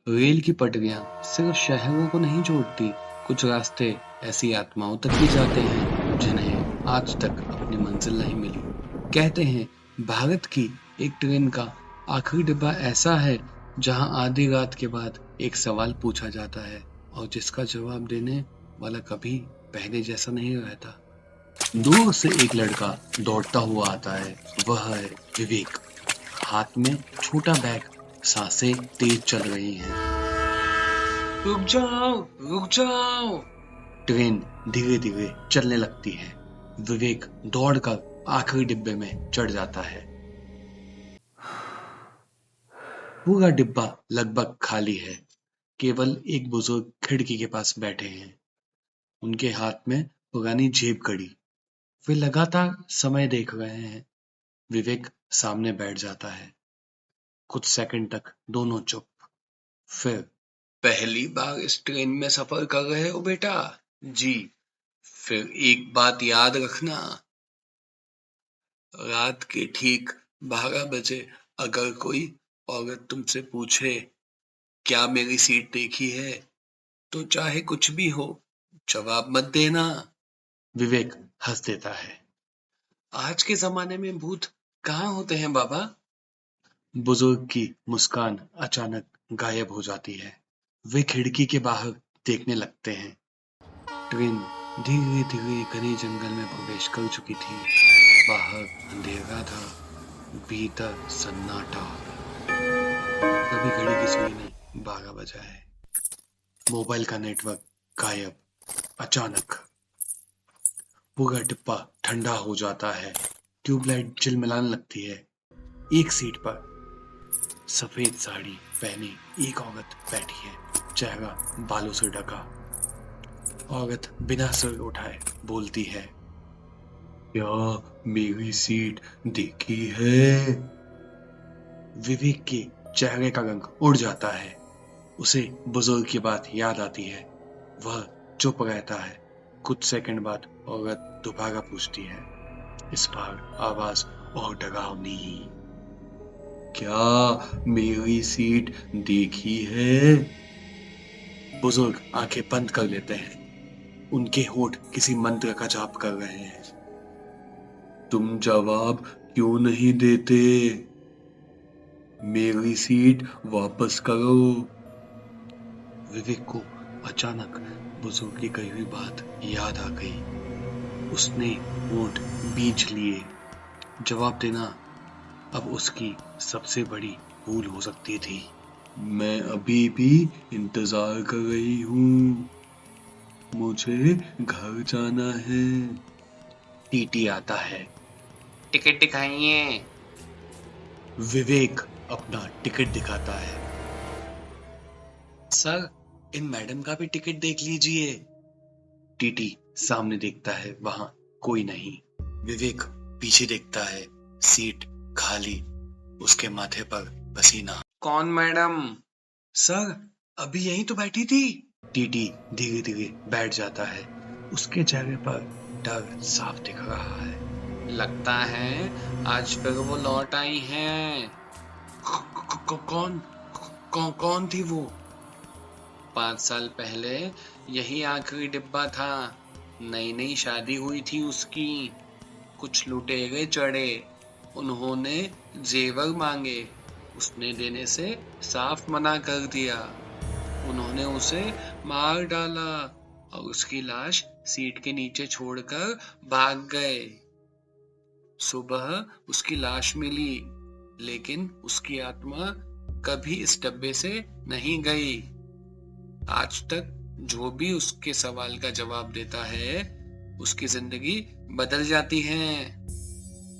Rail की पटरियां सिर्फ शहरों को नहीं जोड़ती, कुछ रास्ते ऐसी आत्माओं तक भी जाते हैं जिन्हें आज तक अपनी मंजिल नहीं मिली। कहते हैं भारत की एक ट्रेन का आखिरी डिब्बा ऐसा है जहां आधी रात के बाद एक सवाल पूछा जाता है और जिसका जवाब देने वाला कभी पहले जैसा नहीं रहता। दूर से एक लड़का दौड़ता हुआ आता है। वह है विवेक। हाथ में छोटा बैग, सांसें तेज चल रही हैं। रुक जाओ, रुक जाओ। ट्रेन धीरे धीरे चलने लगती है। विवेक दौड़कर आखिरी डिब्बे में चढ़ जाता है। पूरा डिब्बा लगभग खाली है। केवल एक बुजुर्ग खिड़की के पास बैठे हैं। उनके हाथ में पुरानी जेब घड़ी। वे लगातार समय देख रहे हैं। विवेक सामने बैठ जाता है। कुछ सेकंड तक दोनों चुप। फिर, पहली बार इस ट्रेन में सफर कर रहे हो बेटा? जी। फिर एक बात याद रखना, रात के ठीक 12 बजे अगर कोई औरत तुमसे पूछे क्या मेरी सीट देखी है, तो चाहे कुछ भी हो, जवाब मत देना। विवेक हंस देता है। आज के जमाने में भूत कहाँ होते हैं बाबा? बुजुर्ग की मुस्कान अचानक गायब हो जाती है। वे खिड़की के बाहर देखने लगते हैं। ट्रेन धीरे धीरे घने जंगल में प्रवेश कर चुकी थी। बाहर अंधेरा था, भीतर सन्नाटा। तभी घड़ी की सुई ने 12 बजा है। मोबाइल का नेटवर्क गायब। अचानक पूरा डिब्बा ठंडा हो जाता है। ट्यूबलाइट झिलमिलाने लगती है। एक सीट पर सफेद साड़ी पहनी एक औरत बैठी है, चेहरा बालों से ढका। औरत बिना सर उठाए बोलती है, क्या मेरी सीट देखी है? विवेक के चेहरे का रंग उड़ जाता है। उसे बुजुर्ग की बात याद आती है। वह चुप रहता है। कुछ सेकंड बाद औरत दोबारा पूछती है, इस बार आवाज और डरावनी, क्या मेरी सीट देखी है? बुजुर्ग आंखें बंद कर लेते हैं। उनके होंठ किसी मंत्र का जाप कर रहे हैं। तुम जवाब क्यों नहीं देते? मेरी सीट वापस करो। विवेक को अचानक बुजुर्ग की कही हुई बात याद आ गई। उसने होंठ बींच लिए। जवाब देना अब उसकी सबसे बड़ी भूल हो सकती थी। मैं अभी भी इंतजार कर रही हूँ। मुझे घर जाना है। टीटी आता है। टिकट दिखाइए। विवेक अपना टिकट दिखाता है। सर, इन मैडम का भी टिकट देख लीजिए। टीटी सामने देखता है, वहां कोई नहीं। विवेक पीछे देखता है, सीट खाली। उसके माथे पर पसीना। कौन मैडम? सर, अभी यहीं तो बैठी थी। टीटी धीरे धीरे बैठ जाता है। उसके चेहरे पर डर साफ दिख रहा है। लगता है आज फिर वो लौट आई हैं। कौन कौन थी वो? 5 साल पहले यही आखिरी डिब्बा था। नई नई शादी हुई थी उसकी। कुछ लुटेरे चढ़े। उन्होंने जेवर मांगे। उसने देने से साफ मना कर दिया। उन्होंने उसे मार डाला और उसकी लाश सीट के नीचे छोड़कर भाग गए। सुबह उसकी लाश मिली, लेकिन उसकी आत्मा कभी इस डब्बे से नहीं गई। आज तक जो भी उसके सवाल का जवाब देता है, उसकी जिंदगी बदल जाती है।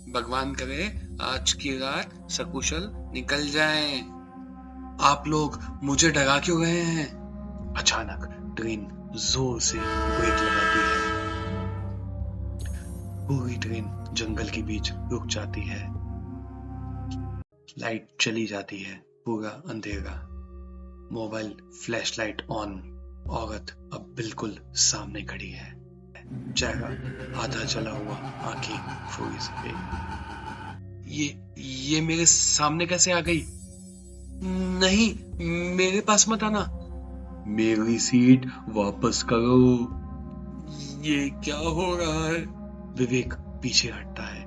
भगवान करे आज की रात सकुशल निकल जाए। आप लोग मुझे डरा क्यों रहे हैं? अचानक ट्रेन जोर से ब्रेक लगाती है। पूरी ट्रेन जंगल के बीच रुक जाती है। लाइट चली जाती है। पूरा अंधेरा। Mobile flashlight on. औरत अब बिल्कुल सामने खड़ी है। चेहरा आधा जला हुआ, आंखें फूस पे। ये मेरे सामने कैसे आ गई? नहीं, मेरे पास मत आना। मेरी सीट वापस करो। ये क्या हो रहा है? विवेक पीछे हटता है।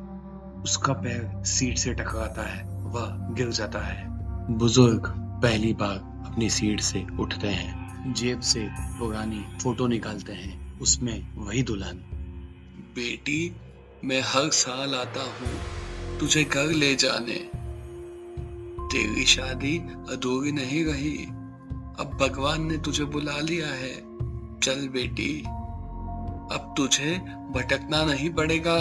उसका पैर सीट से टकराता है, वह गिर जाता है। बुजुर्ग पहली बार अपनी सीट से उठते हैं, जेब से पुरानी फोटो निकालते हैं, उसमें वही दुल्हन। बेटी, मैं हर साल आता हूँ तुझे घर ले जाने। तेरी शादी अधूरी नहीं रही। अब भगवान ने तुझे बुला लिया है। चल बेटी, अब तुझे भटकना नहीं पड़ेगा।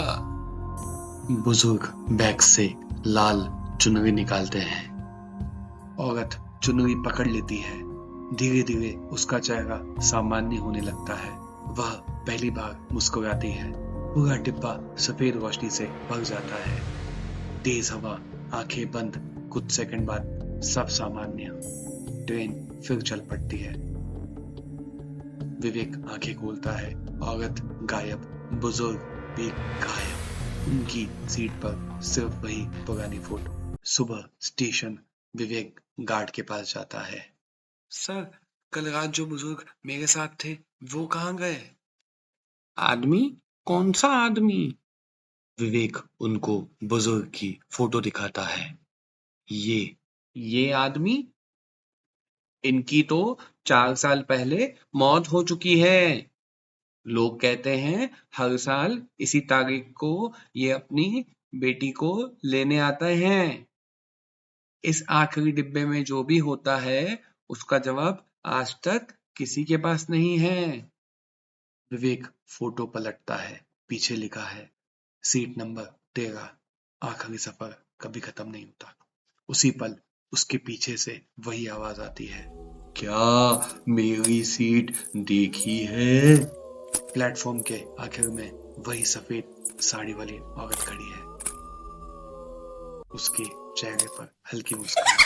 बुजुर्ग बैग से लाल चुनरी निकालते हैं। औरत चुनरी पकड़ लेती है। धीरे धीरे उसका चेहरा सामान्य होने लगता है। वह पहली बार मुस्कुराती है। पूरा डिब्बा सफेद रोशनी से भर जाता है। तेज हवा, आंखें बंद। कुछ सेकंड बाद सब सामान्य। ट्रेन फिर चल पड़ती है। विवेक आंखें खोलता है। औरत गायब, बुजुर्ग भी गायब। उनकी सीट पर सिर्फ वही पुरानी फोटो। सुबह स्टेशन। विवेक गार्ड के पास जाता है। सर, कल रात जो बुजुर्ग मेरे साथ थे वो कहाँ गए? आदमी? कौन सा आदमी? विवेक उनको बुजुर्ग की फोटो दिखाता है। ये आदमी? इनकी तो 4 साल पहले मौत हो चुकी है। लोग कहते हैं हर साल इसी तारीख को ये अपनी बेटी को लेने आते हैं। इस आखिरी डिब्बे में जो भी होता है उसका जवाब आज तक किसी के पास नहीं है। विवेक फोटो पलटता है। पीछे लिखा है सीट नंबर 13। आखिरी सफर कभी खत्म नहीं होता। उसी पल उसके पीछे से वही आवाज आती है। क्या मेरी सीट देखी है? प्लेटफॉर्म के आखिर में वही सफेद साड़ी वाली औरत खड़ी है। उसके चेहरे पर हल्की मुस्कान